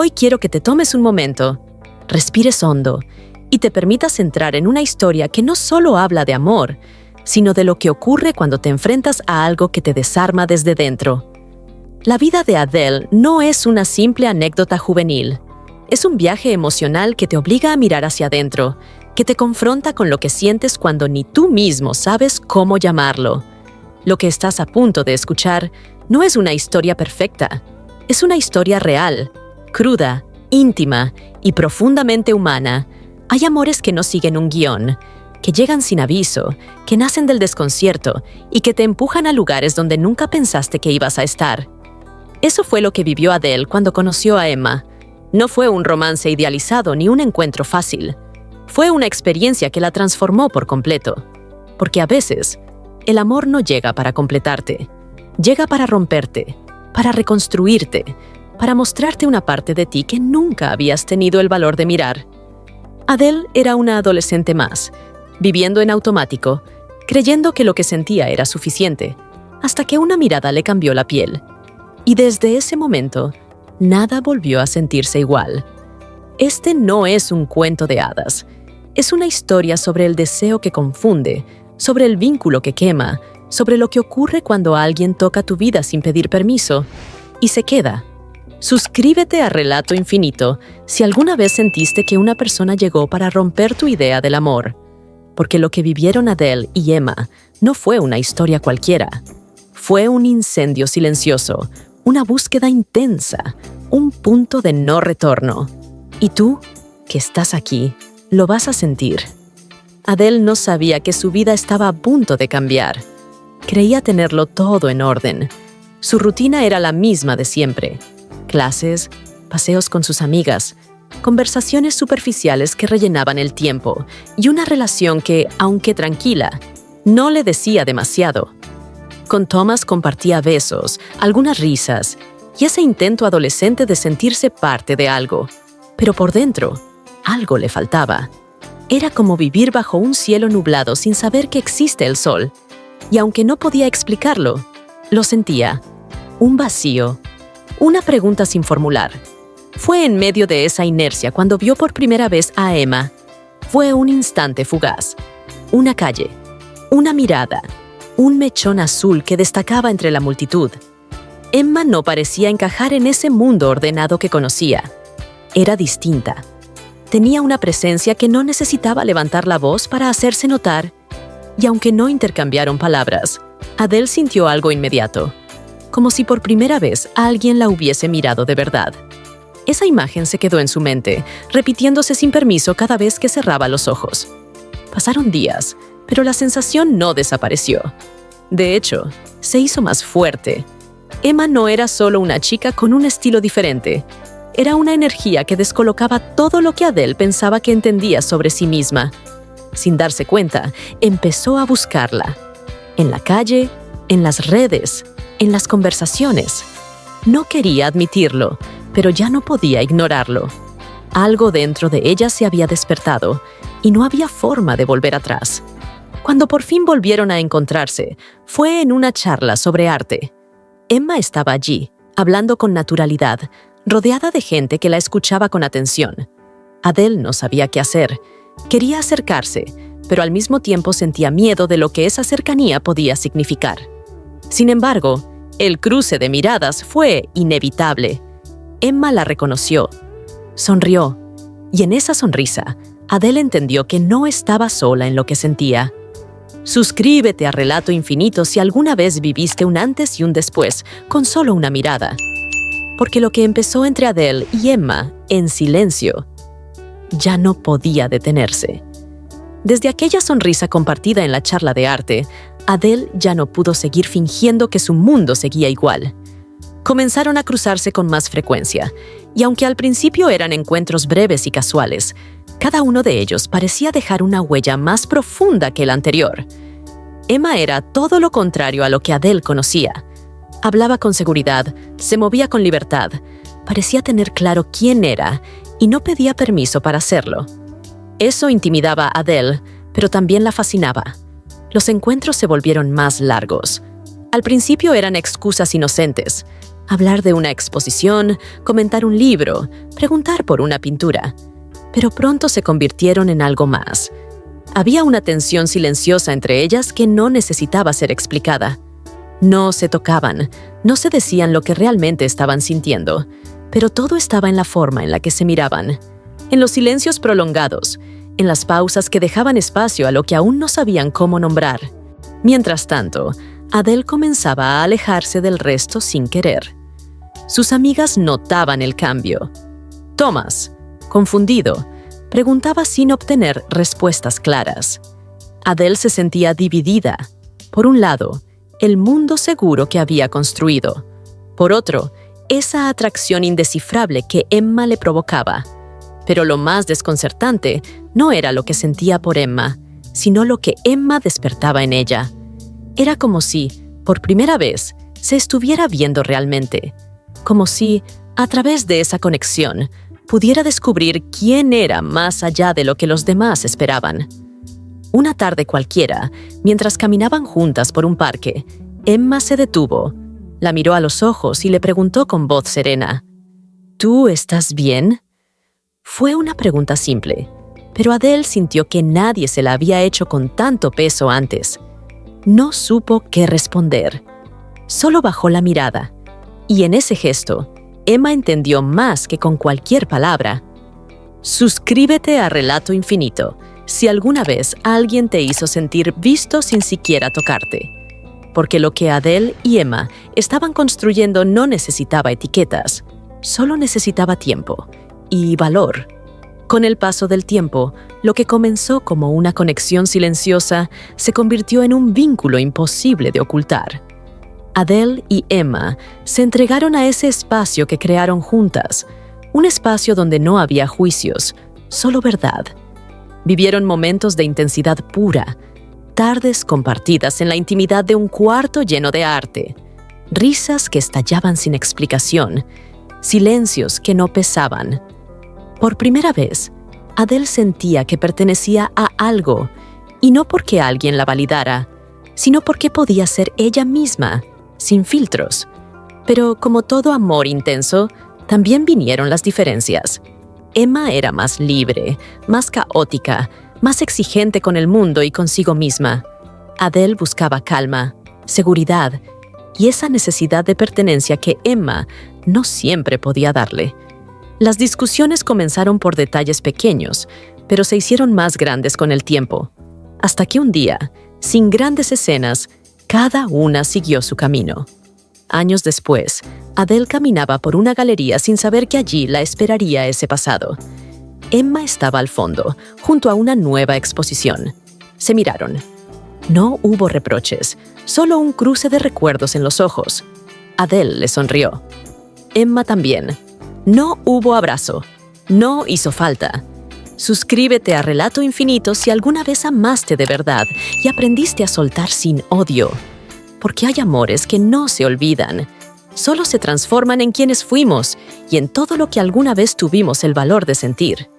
hoy quiero que te tomes un momento, respires hondo y te permitas entrar en una historia que no solo habla de amor, sino de lo que ocurre cuando te enfrentas a algo que te desarma desde dentro. La vida de Adele no es una simple anécdota juvenil. Es un viaje emocional que te obliga a mirar hacia adentro, que te confronta con lo que sientes cuando ni tú mismo sabes cómo llamarlo. Lo que estás a punto de escuchar no es una historia perfecta. Es una historia real, cruda, íntima y profundamente humana. Hay amores que no siguen un guión, que llegan sin aviso, que nacen del desconcierto y que te empujan a lugares donde nunca pensaste que ibas a estar. Eso fue lo que vivió Adele cuando conoció a Emma. No fue un romance idealizado ni un encuentro fácil. Fue una experiencia que la transformó por completo. Porque a veces, el amor no llega para completarte. Llega para romperte, para reconstruirte, para mostrarte una parte de ti que nunca habías tenido el valor de mirar. Adele era una adolescente más, viviendo en automático, creyendo que lo que sentía era suficiente, hasta que una mirada le cambió la piel. Y desde ese momento, nada volvió a sentirse igual. Este no es un cuento de hadas. Es una historia sobre el deseo que confunde, sobre el vínculo que quema, sobre lo que ocurre cuando alguien toca tu vida sin pedir permiso y se queda. Suscríbete a Relato Infinito si alguna vez sentiste que una persona llegó para romper tu idea del amor. Porque lo que vivieron Adele y Emma no fue una historia cualquiera. Fue un incendio silencioso, una búsqueda intensa, un punto de no retorno. Y tú, que estás aquí, lo vas a sentir. Adele no sabía que su vida estaba a punto de cambiar. Creía tenerlo todo en orden. Su rutina era la misma de siempre. Clases, paseos con sus amigas, conversaciones superficiales que rellenaban el tiempo y una relación que, aunque tranquila, no le decía demasiado. Con Thomas compartía besos, algunas risas y ese intento adolescente de sentirse parte de algo. Pero por dentro, algo le faltaba. Era como vivir bajo un cielo nublado sin saber que existe el sol. Y aunque no podía explicarlo, lo sentía. Un vacío, una pregunta sin formular. Fue en medio de esa inercia cuando vio por primera vez a Emma. Fue un instante fugaz. Una calle, una mirada, un mechón azul que destacaba entre la multitud. Emma no parecía encajar en ese mundo ordenado que conocía. Era distinta. Tenía una presencia que no necesitaba levantar la voz para hacerse notar. Y aunque no intercambiaron palabras, Adele sintió algo inmediato, como si por primera vez alguien la hubiese mirado de verdad. Esa imagen se quedó en su mente, repitiéndose sin permiso cada vez que cerraba los ojos. Pasaron días, pero la sensación no desapareció. De hecho, se hizo más fuerte. Emma no era solo una chica con un estilo diferente. Era una energía que descolocaba todo lo que Adele pensaba que entendía sobre sí misma. Sin darse cuenta, empezó a buscarla. En la calle, en las redes, en las conversaciones. No quería admitirlo, pero ya no podía ignorarlo. Algo dentro de ella se había despertado y no había forma de volver atrás. Cuando por fin volvieron a encontrarse, fue en una charla sobre arte. Emma estaba allí, hablando con naturalidad, rodeada de gente que la escuchaba con atención. Adele no sabía qué hacer. Quería acercarse, pero al mismo tiempo sentía miedo de lo que esa cercanía podía significar. Sin embargo, el cruce de miradas fue inevitable. Emma la reconoció, sonrió, y en esa sonrisa, Adele entendió que no estaba sola en lo que sentía. Suscríbete a Relato Infinito si alguna vez viviste un antes y un después con solo una mirada. Porque lo que empezó entre Adele y Emma, en silencio, ya no podía detenerse. Desde aquella sonrisa compartida en la charla de arte, Adele ya no pudo seguir fingiendo que su mundo seguía igual. Comenzaron a cruzarse con más frecuencia, y aunque al principio eran encuentros breves y casuales, cada uno de ellos parecía dejar una huella más profunda que el anterior. Emma era todo lo contrario a lo que Adele conocía. Hablaba con seguridad, se movía con libertad, parecía tener claro quién era y no pedía permiso para hacerlo. Eso intimidaba a Adele, pero también la fascinaba. Los encuentros se volvieron más largos. Al principio eran excusas inocentes. Hablar de una exposición, comentar un libro, preguntar por una pintura. Pero pronto se convirtieron en algo más. Había una tensión silenciosa entre ellas que no necesitaba ser explicada. No se tocaban, no se decían lo que realmente estaban sintiendo, pero todo estaba en la forma en la que se miraban, en los silencios prolongados, en las pausas que dejaban espacio a lo que aún no sabían cómo nombrar. Mientras tanto, Adele comenzaba a alejarse del resto sin querer. Sus amigas notaban el cambio. Thomas, confundido, preguntaba sin obtener respuestas claras. Adele se sentía dividida. Por un lado, el mundo seguro que había construido. Por otro, esa atracción indescifrable que Emma le provocaba. Pero lo más desconcertante no era lo que sentía por Emma, sino lo que Emma despertaba en ella. Era como si, por primera vez, se estuviera viendo realmente. Como si, a través de esa conexión, pudiera descubrir quién era más allá de lo que los demás esperaban. Una tarde cualquiera, mientras caminaban juntas por un parque, Emma se detuvo, la miró a los ojos y le preguntó con voz serena: ¿Tú estás bien? Fue una pregunta simple, pero Adele sintió que nadie se la había hecho con tanto peso antes. No supo qué responder. Solo bajó la mirada, y en ese gesto, Emma entendió más que con cualquier palabra. Suscríbete a Relato Infinito si alguna vez alguien te hizo sentir visto sin siquiera tocarte. Porque lo que Adele y Emma estaban construyendo no necesitaba etiquetas, solo necesitaba tiempo y valor. Con el paso del tiempo, lo que comenzó como una conexión silenciosa se convirtió en un vínculo imposible de ocultar. Adele y Emma se entregaron a ese espacio que crearon juntas, un espacio donde no había juicios, solo verdad. Vivieron momentos de intensidad pura, tardes compartidas en la intimidad de un cuarto lleno de arte, risas que estallaban sin explicación, silencios que no pesaban. Por primera vez, Adele sentía que pertenecía a algo, y no porque alguien la validara, sino porque podía ser ella misma, sin filtros. Pero como todo amor intenso, también vinieron las diferencias. Emma era más libre, más caótica, más exigente con el mundo y consigo misma. Adele buscaba calma, seguridad y esa necesidad de pertenencia que Emma no siempre podía darle. Las discusiones comenzaron por detalles pequeños, pero se hicieron más grandes con el tiempo. Hasta que un día, sin grandes escenas, cada una siguió su camino. Años después, Adele caminaba por una galería sin saber que allí la esperaría ese pasado. Emma estaba al fondo, junto a una nueva exposición. Se miraron. No hubo reproches, solo un cruce de recuerdos en los ojos. Adele le sonrió. Emma también. No hubo abrazo. No hizo falta. Suscríbete a Relato Infinito si alguna vez amaste de verdad y aprendiste a soltar sin odio. Porque hay amores que no se olvidan. Solo se transforman en quienes fuimos y en todo lo que alguna vez tuvimos el valor de sentir.